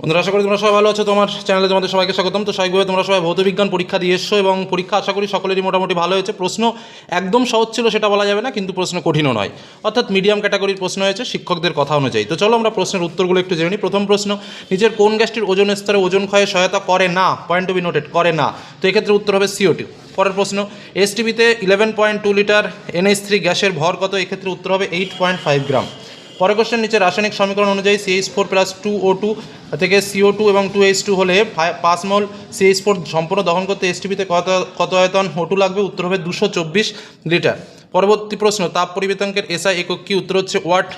বন্ধুরা, আশা করি তোমরা সবাই ভালো আছো। তোমার চ্যানেলে তোমাদের সবাইকে স্বাগতম। তো স্বাভাবিকভাবে তোমরা সবাই ভৌতবিজ্ঞান পরীক্ষা দিয়ে এসছো এবং পরীক্ষা আশা করি সকলেরই মোটামুটি ভালো হয়েছে। প্রশ্ন একদম সহজ ছিল সেটা বলা যাবে না, কিন্তু প্রশ্ন কঠিনও নয়, অর্থাৎ মিডিয়াম ক্যাটাগরির প্রশ্ন হয়েছে শিক্ষকদের কথা অনুযায়ী। তো চলো আমরা প্রশ্নের উত্তরগুলো একটু জেনে নিই। প্রথম প্রশ্ন, নিচের কোন গ্যাসটির ওজোন স্তরে ওজন ক্ষয়ে সহায়তা করে না? পয়েন্ট টু বি নোটেড, করে না। তো এক্ষেত্রে উত্তর হবে CO2। পরের প্রশ্ন, এসটিভিতে 11.2 লিটার NH3 গ্যাসের ভর কত? এক্ষেত্রে উত্তর হবে 8.5 গ্রাম। পরের কোশ্চেন, নিচে রাসায়নিক সমীকরণ অনুযায়ী CH4 প্লাস 2O2 থেকে CO2 এবং 2H2 হলে 5 মোল CH4 সম্পূর্ণ দহন করতে এসটিভিতে কত আয়তন O2 লাগবে? উত্তর হবে 224 লিটার। পরবর্তী প্রশ্ন, তাপ পরিবেতাঙ্কের SI একক কি? উত্তর হচ্ছে watt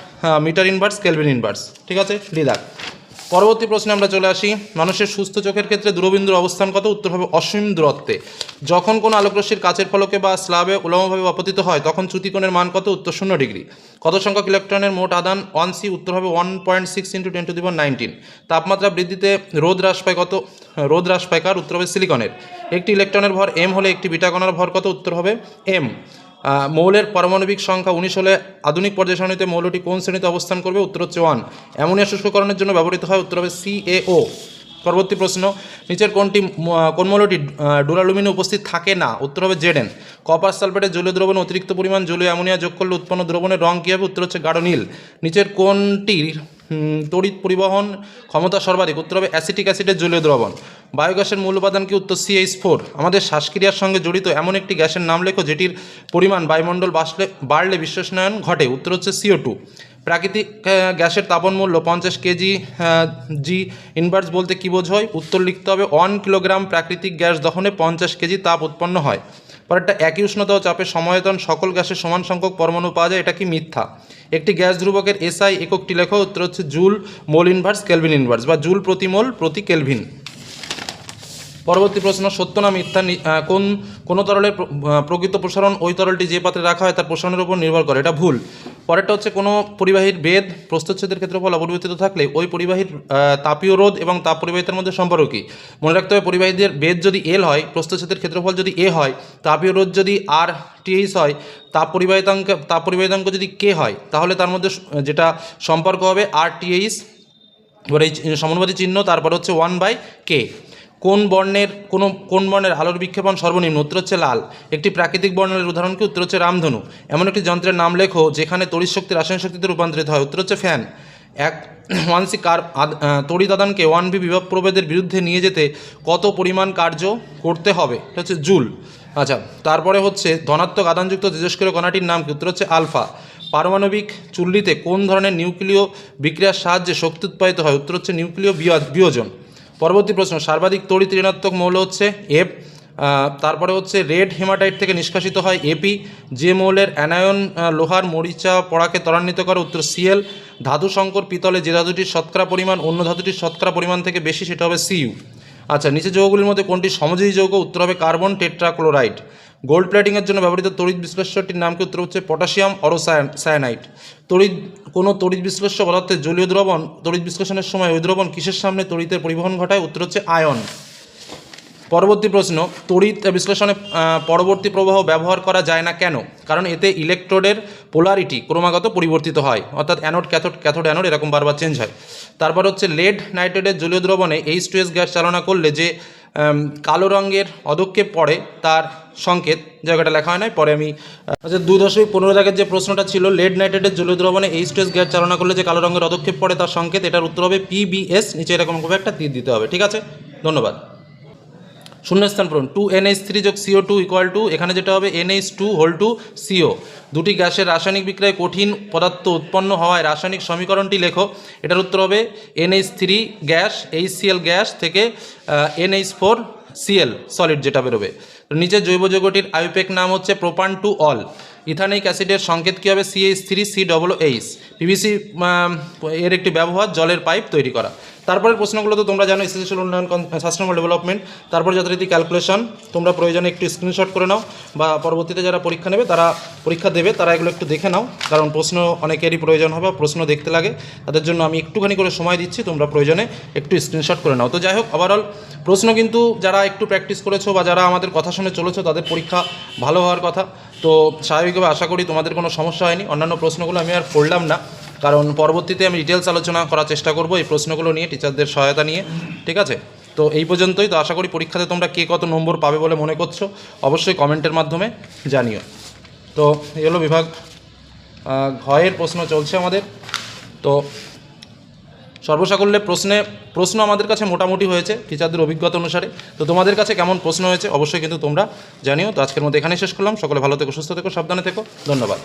metre inverse kelvin inverse. ঠিক আছে, লিদার। পরবর্তী প্রশ্নে আমরা চলে আসি, মানুষের সুস্থ চোখের ক্ষেত্রে দূরবিন্দুর অবস্থান কত? উত্তর হবে অসীম দূরত্বে। যখন কোনো আলোকরশ্মির কাচের ফলকে বা স্ল্যাবে উলম্বভাবে আপতিত হয় তখন চ্যুতিকোণের মান কত? উত্তর 0 ডিগ্রি। কত সংখ্যক ইলেকট্রনের মোট আদান 1C? উত্তর হবে 1.6 × 10⁻19। তাপমাত্রা বৃদ্ধিতে রোধ হ্রাস পায় কত? রোধ হ্রাস পায় কার? উত্তর হবে সিলিকনের। একটি ইলেকট্রনের ভর m হলে একটি বিটা কণার ভর কত? উত্তর হবে m। মৌলের পারমাণবিক সংখ্যা 19 হলে আধুনিক পর্যায় সারণীতে মৌলটি কোন শ্রেণীতে অবস্থান করবে? উত্তর হচ্ছে 1। অ্যামোনিয়া শুষ্ককরণের জন্য ব্যবহৃত হয়? উত্তর হবে CaO। পরবর্তী প্রশ্ন, নিচের কোন মৌলটি ডুরালুমিনে উপস্থিত থাকে না? উত্তর হবে Zn। কপার সালফেটের জলীয় দ্রবণে অতিরিক্ত পরিমাণ জলীয় অ্যামোনিয়া যোগ করলে উৎপন্ন দ্রবণের রং কী হবে? উত্তর হচ্ছে গাঢ় নীল। নিচের কোনটির তড়িৎ পরিবহন ক্ষমতা সর্বাধিক? উত্তর হবে অ্যাসিটিক অ্যাসিডের জলীয় দ্রবণ। বায়োগ্যাসের মূল উপাদান কি? উত্তর CH4। আমাদের শ্বাসক্রিয়ার সঙ্গে জড়িত এমন একটি গ্যাসের নাম লেখো যেটির পরিমাণ বায়ুমণ্ডল বাড়লে বিশ্বস্নায়ন ঘটে? উত্তর হচ্ছে CO2। প্রাকৃতিক গ্যাসের তাপন মূল্য 50 কেজি জি ইনভার্স বলতে কী বোঝায়? উত্তর লিখতে হবে 1 কিলোগ্রাম প্রাকৃতিক গ্যাস দহনে 50 কেজি তাপ উৎপন্ন হয়। পরেরটা, একই উষ্ণতা ও চাপের সমায়তন সকল গ্যাসের সমান সংখ্যক পরমাণু পাওয়া যায়, এটা কি মিথ্যা? একটি গ্যাস ধ্রুবকের SI এককটি লেখো। উত্তর হচ্ছে joule mole inverse kelvin inverse বা জুল প্রতি মোল প্রতি কেলভিন। পরবর্তী প্রশ্ন, সত্য না মিথ্যা কোন তরলের প্রকৃত প্রসারণ ওই তরলটি যে পাত্রে রাখা হয় তার প্রসারণের উপর নির্ভর করে? এটা ভুল। পরেরটা হচ্ছে, কোনো পরিবাহীর বেদ প্রস্থচ্ছেদের ক্ষেত্রফল অপরিবর্তিত থাকলে ওই পরিবাহীর তাপীয় রোধ এবং তাপ পরিবাহিতার মধ্যে সম্পর্ক কী? মনে রাখতে হবে, পরিবাহীদের বেদ যদি L হয়, প্রস্থচ্ছেদের ক্ষেত্রফল যদি A হয়, তাপীয় রোধ যদি RTH হয়, তাপ পরিবাহিতাঙ্ক যদি K হয়, তাহলে তার মধ্যে যেটা সম্পর্ক হবে RTH, এবার এই সমানুপাতিক চিহ্ন, তারপর হচ্ছে 1/K। কোন বর্ণের আলোর বিক্ষেপণ সর্বনিম্ন? উত্তর হচ্ছে লাল। একটি প্রাকৃতিক বর্ণের উদাহরণ কি? উত্তর হচ্ছে রামধনু। এমন একটি যন্ত্রের নাম লেখো যেখানে তড়িৎ শক্তি রাসায়নিক শক্তিতে রূপান্তরিত হয়? উত্তর হচ্ছে ফ্যান। 1C তড়িৎ আদানকে 1V বিভব প্রভেদের বিরুদ্ধে নিয়ে যেতে কত পরিমাণ কার্য করতে হবে? এটা হচ্ছে জুল। আচ্ছা, তারপরে হচ্ছে ধনাত্মক আদানযুক্ত তেজস্ক্রিয় কণাটির নাম কি? উত্তর হচ্ছে আলফা। পারমাণবিক চুল্লিতে কোন ধরনের নিউক্লিয় বিক্রিয়ার সাহায্যে শক্তি উৎপাদিত হয়? উত্তর হচ্ছে নিউক্লিয় বিয়োজন। পরবর্তী প্রশ্ন, সর্বাধিক তড়িৎ ঋণাত্মক মৌল হচ্ছে F। তারপরে হচ্ছে রেড হেমাটাইট থেকে নিষ্কাশিত হয় Ap। যে মৌলের অ্যানায়ন লোহার মরিচা পড়াকে ত্বরান্বিত করে? উত্তর Cl। ধাতু সংকর পিতলে যে ধাতুটির শতকরা পরিমাণ অন্য ধাতুটির শতকরা পরিমাণ থেকে বেশি সেটা হবে Cu। আচ্ছা, নিচে যৌগগুলির মধ্যে কোনটি সমযোজী যৌগ? উত্তর হবে কার্বন টেট্রাক্লোরাইড। গোল্ড প্লেটিংয়ের জন্য ব্যবহৃত তড়িৎ বিশ্লেষ্যটির নাম কি? উত্তর হচ্ছে পটাশিয়াম অরোসায়ানাইড। কোনো তড়িৎ বিশ্লেষ্য পদার্থের জলীয় দ্রবণ তড়িৎ বিশ্লেষণের সময় ওই দ্রবণ কিসের সামনে তড়িতের পরিবহন ঘটায়? উত্তর হচ্ছে আয়ন। পরবর্তী প্রশ্ন, তড়িৎ বিশ্লেষণে পরবর্তী প্রবাহ ব্যবহার করা যায় না কেন? কারণ এতে ইলেকট্রোডের পোলারিটি ক্রমাগত পরিবর্তিত হয়, অর্থাৎ অ্যানোড ক্যাথোড, ক্যাথোড অ্যানোড এরকম বারবার চেঞ্জ হয়। তারপর হচ্ছে লেড নাইট্রেটের জলীয় দ্রবণে H2S গ্যাস চালনা করলে যে কালো রঙের অধক্ষেপ পড়ে তার সংকেত, জায়গাটা লেখা হয় নাই, পরে আমি আচ্ছা 2.15 দাগের যে প্রশ্নটা ছিল, লেড নাইট্রেটের জলীয় দ্রবণে H2S গ্যাস চালনা করলে যে কালো রঙের অধক্ষেপ পড়ে তার সংকেত, এটার উত্তর হবে PBS। নিচে এরকমভাবে একটা তীর দিতে হবে। ঠিক আছে, ধন্যবাদ। শূন্যস্থান পূরণ। 2NH3 যোগ CO2 ইকুয়াল টু, এখানে যেটা হবে NH2CO। দুটি গ্যাসের রাসায়নিক বিক্রিয়ায় কঠিন পদার্থ উৎপন্ন হওয়ায় রাসায়নিক সমীকরণটি লেখো। এটার উত্তর হবে NH3 গ্যাস HCl গ্যাস থেকে NH4Cl সলিড যেটা বেরোবে। নিচে জৈব যৌগটির আইউপ্যাক নাম হচ্ছে প্রোপান টু অল। ইথানিক অ্যাসিডের সংকেত কী হবে? CH3COOH। পিভিসি এর একটি ব্যবহার জলের পাইপ তৈরি করা। তারপরের প্রশ্নগুলো তো তোমরা জানো, স্থিতিশীল উন্নয়ন, সাস্টেনেবল ডেভেলপমেন্ট, তারপর যথারীতি ক্যালকুলেশন। তোমরা প্রয়োজনে একটু স্ক্রিনশট করে নাও, বা পরবর্তীতে যারা পরীক্ষা দেবে তারা এগুলো একটু দেখে নাও, কারণ প্রশ্ন অনেকেরই প্রয়োজন হবে, প্রশ্ন দেখতে লাগে, তাদের জন্য আমি একটুখানি করে সময় দিচ্ছি, তোমরা প্রয়োজনে একটু স্ক্রিনশট করে নাও। তো যাই হোক, ওভারঅল প্রশ্ন কিন্তু যারা একটু প্র্যাকটিস করেছো বা যারা আমাদের কথা শুনে চলেছো তাদের পরীক্ষা ভালো হওয়ার কথা। তো স্বাভাবিকভাবে আশা করি তোমাদের কোনো সমস্যা হয়নি। অন্যান্য প্রশ্নগুলো আমি আর পড়লাম না, কারণ পরবর্তীতে আমি ডিটেলস আলোচনা করার চেষ্টা করব এই প্রশ্নগুলো নিয়ে, টিচারদের সহায়তা নিয়ে। ঠিক আছে, তো এই পর্যন্তই। তো আশা করি পরীক্ষাতে তোমরা কে কত নম্বর পাবে বলে মনে করছো অবশ্যই কমেন্টের মাধ্যমে জানিও। তো এই হলো বিভাগ ঘয়ের প্রশ্ন চলছে আমাদের। তো সর্বসাকল্যে প্রশ্ন আমাদের কাছে মোটামুটি হয়েছে টিচারদের অভিজ্ঞতা অনুসারে। তো তোমাদের কাছে কেমন প্রশ্ন হয়েছে অবশ্যই কিন্তু তোমরা জানিও। তো আজকের মধ্যে এখানেই শেষ করলাম। সকলে ভালো থেকো, সুস্থ থেকো, সাবধানে থেকো। ধন্যবাদ।